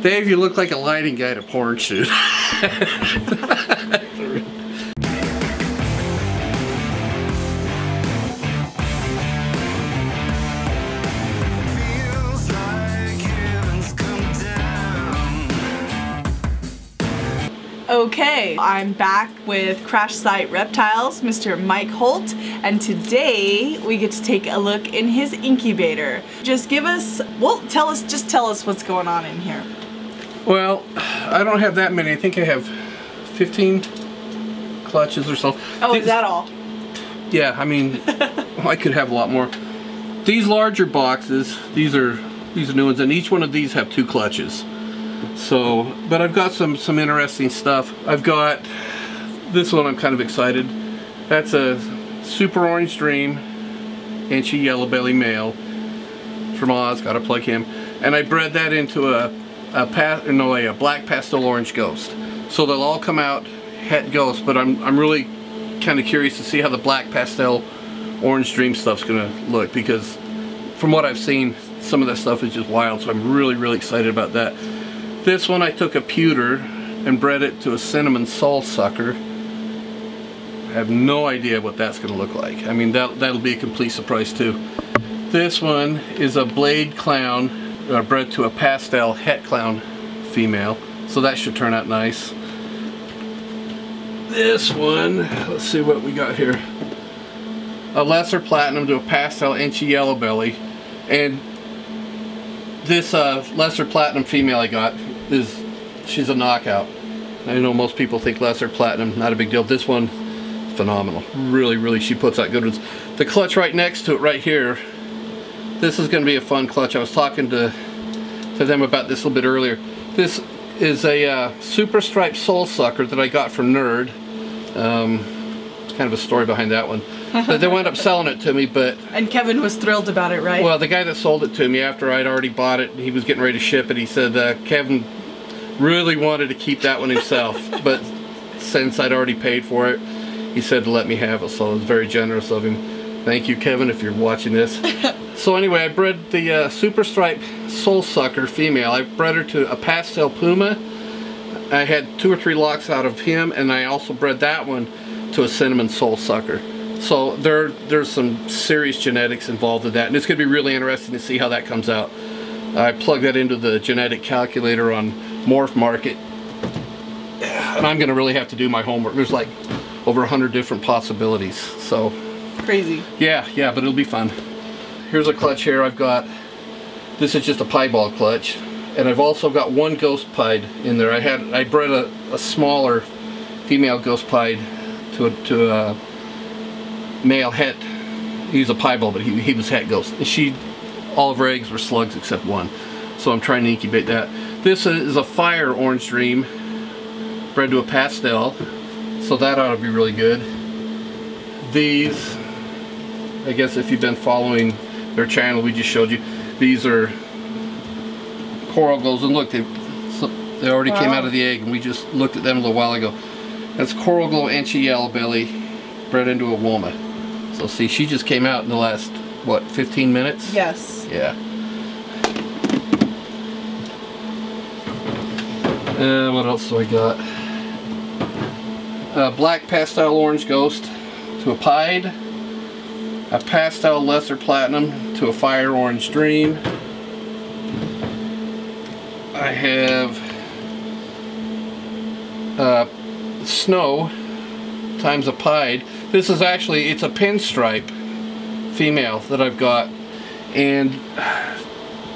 Dave, you look like a lighting guy at a porn shoot. Okay, I'm back with Crash Site Reptiles, Mr. Mike Holt, and today we get to take a look in his incubator. Just give us, well, just tell us what's going on in here. Well, I don't have that many. I think I have 15 clutches or so. Oh, is that all? Yeah, I mean, I could have a lot more. These larger boxes, these are new ones, and each one of these have 2 clutches. So, but I've got some interesting stuff. I've got this one. I'm kind of excited. That's a Super Orange Dream Inchy Yellow Belly male from Oz. Got to plug him. And I bred that into a black pastel orange ghost. So they'll all come out het ghost. But I'm really kind of curious to see how the black pastel orange dream stuff's gonna look, because from what I've seen, some of that stuff is just wild. So I'm really excited about that. This one I took a pewter and bred it to a cinnamon soul sucker. I have no idea what that's going to look like. I mean, that'll be a complete surprise too. This one is a blade clown bred to a pastel het clown female, so that should turn out nice. This one, let's see what we got here. A lesser platinum to a pastel inchy yellow belly, and this lesser platinum female I got she's a knockout. I know most people think lesser platinum, not a big deal. This one, phenomenal. Really, she puts out good ones. The clutch right next to it right here, this is going to be a fun clutch. I was talking to them about this a little bit earlier. This is a super striped soul sucker that I got from N.E.R.D. It's kind of a story behind that one. But they wound up selling it to me, but... And Kevin was thrilled about it, right? Well, the guy that sold it to me after I'd already bought it, he was getting ready to ship it, he said Kevin really wanted to keep that one himself, but since I'd already paid for it, he said to let me have it, so it was very generous of him. Thank you, Kevin, if you're watching this. So anyway, I bred the Super Stripe Soul Sucker female. I bred her to a Pastel Puma. I had 2 or 3 locks out of him, and I also bred that one to a Cinnamon Soul Sucker. So there's some serious genetics involved in that, and it's going to be really interesting to see how that comes out. I plugged that into the genetic calculator on Morph Market, and I'm going to really have to do my homework. There's like over 100 different possibilities, so crazy. Yeah, but it'll be fun. Here's a clutch here. I've got, this is just a Piebald Clutch, and I've also got 1 ghost pied in there. I bred a smaller female ghost pied to a male het. He's a piebald, but he was het ghost. All of her eggs were slugs except 1. So I'm trying to incubate that. This is a Fire Orange Dream bred to a pastel, so that ought to be really good. These, I guess if you've been following their channel, we just showed you, these are coral glows, and look, they already came out of the egg, and we just looked at them a little while ago. That's coral glow inchy yellow belly bred into a Woma. So see, she just came out in the last, what, 15 minutes? Yes. Yeah. What else do I got? A black pastel orange ghost to a pied. A pastel lesser platinum to a fire orange dream. I have snow times a pied. This is actually, it's a pinstripe female that I've got, and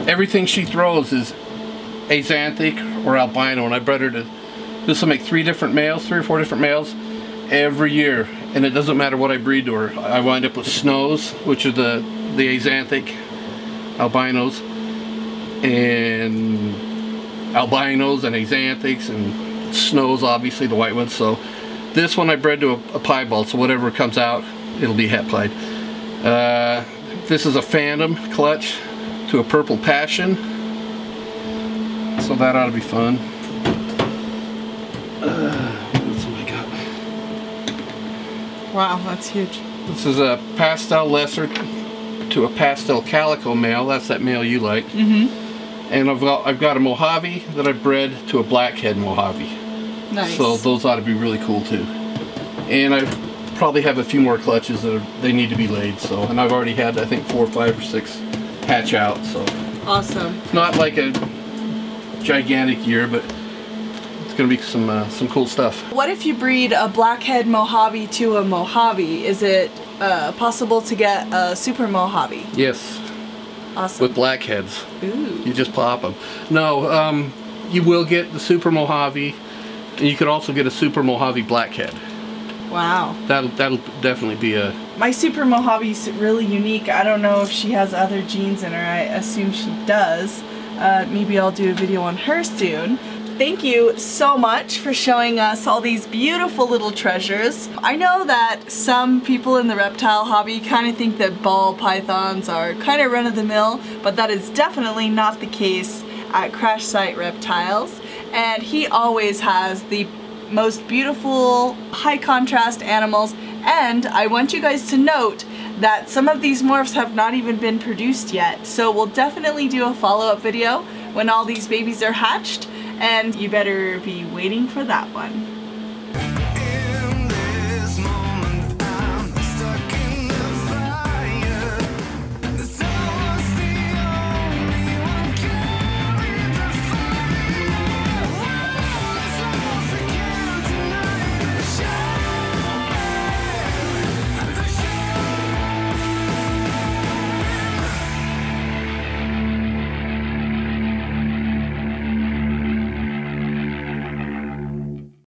everything she throws is axanthic or albino, and I bred her to, this will make 3 or 4 different males every year, and it doesn't matter what I breed to her. I wind up with snows, which are the axanthic albinos, and albinos and axanthics, and snows, obviously the white ones. So this one I bred to a piebald, so whatever comes out, it'll be het pied. This is a Phantom clutch to a Purple Passion, so that ought to be fun. What else have I got? Wow, that's huge. This is a Pastel Lesser to a Pastel Calico male. That's that male you like. And I've got a Mojave that I bred to a blackhead Mojave. Nice. So those ought to be really cool too. And I probably have a few more clutches that they need to be laid. So, and I've already had, I think, 4, 5, or 6 hatch out. So awesome. Not like a gigantic year, but it's gonna be some cool stuff. What if you breed a blackhead Mojave to a Mojave? Is it possible to get a super Mojave? Yes. Awesome. With blackheads. Ooh. You just pop them. No, you will get the super Mojave, and you could also get a super Mojave blackhead. Wow. That'll definitely be a... My super Mojave's really unique. I don't know if she has other genes in her. I assume she does. Maybe I'll do a video on her soon. Thank you so much for showing us all these beautiful little treasures. I know that some people in the reptile hobby kind of think that ball pythons are kind of run-of-the-mill, but that is definitely not the case at Crash Site Reptiles. And he always has the most beautiful, high contrast animals. And I want you guys to note that some of these morphs have not even been produced yet. So we'll definitely do a follow-up video when all these babies are hatched. And you better be waiting for that one.